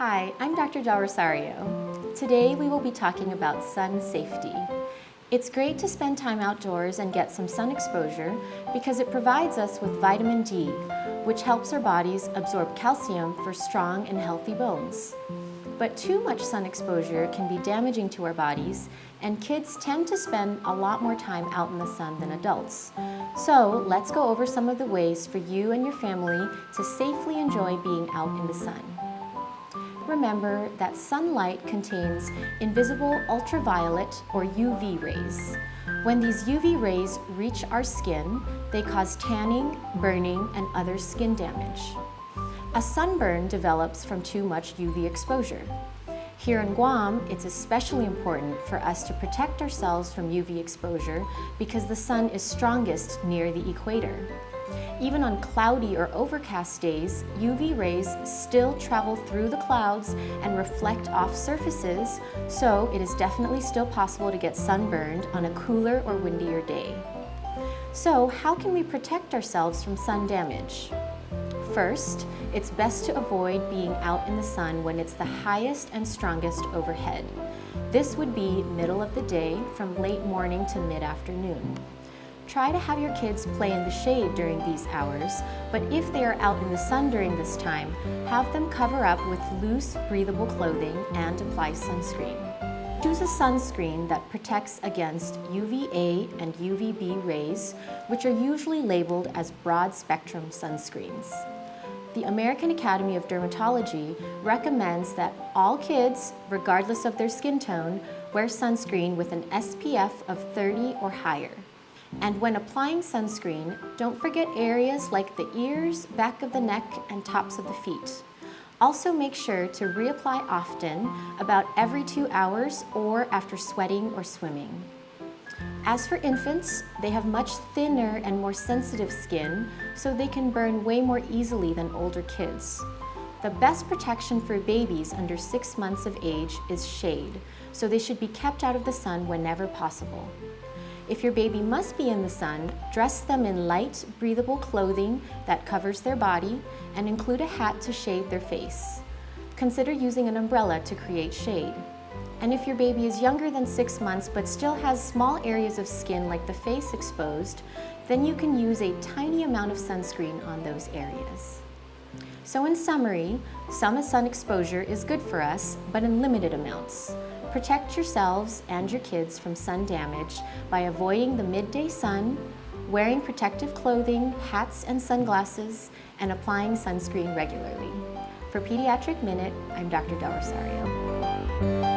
Hi, I'm Dr. Rosario. Today we will be talking about sun safety. It's great to spend time outdoors and get some sun exposure because it provides us with vitamin D, which helps our bodies absorb calcium for strong and healthy bones. But too much sun exposure can be damaging to our bodies, and kids tend to spend a lot more time out in the sun than adults. So let's go over some of the ways for you and your family to safely enjoy being out in the sun. Remember that sunlight contains invisible ultraviolet or UV rays. When these UV rays reach our skin, they cause tanning, burning, and other skin damage. A sunburn develops from too much UV exposure. Here in Guam, it's especially important for us to protect ourselves from UV exposure because the sun is strongest near the equator. Even on cloudy or overcast days, UV rays still travel through the clouds and reflect off surfaces, so it is definitely still possible to get sunburned on a cooler or windier day. So how can we protect ourselves from sun damage? First, it's best to avoid being out in the sun when it's the highest and strongest overhead. This would be middle of the day from late morning to mid-afternoon. Try to have your kids play in the shade during these hours, but if they are out in the sun during this time, have them cover up with loose, breathable clothing and apply sunscreen. Choose a sunscreen that protects against UVA and UVB rays, which are usually labeled as broad-spectrum sunscreens. The American Academy of Dermatology recommends that all kids, regardless of their skin tone, wear sunscreen with an SPF of 30 or higher. And when applying sunscreen, don't forget areas like the ears, back of the neck, and tops of the feet. Also make sure to reapply often, about every 2 hours or after sweating or swimming. As for infants, they have much thinner and more sensitive skin, so they can burn way more easily than older kids. The best protection for babies under 6 months of age is shade, so they should be kept out of the sun whenever possible. If your baby must be in the sun, dress them in light, breathable clothing that covers their body and include a hat to shade their face. Consider using an umbrella to create shade. And if your baby is younger than 6 months but still has small areas of skin like the face exposed, then you can use a tiny amount of sunscreen on those areas. So in summary, some sun exposure is good for us, but in limited amounts. Protect yourselves and your kids from sun damage by avoiding the midday sun, wearing protective clothing, hats and sunglasses, and applying sunscreen regularly. For Pediatric Minute, I'm Dr. Del Rosario.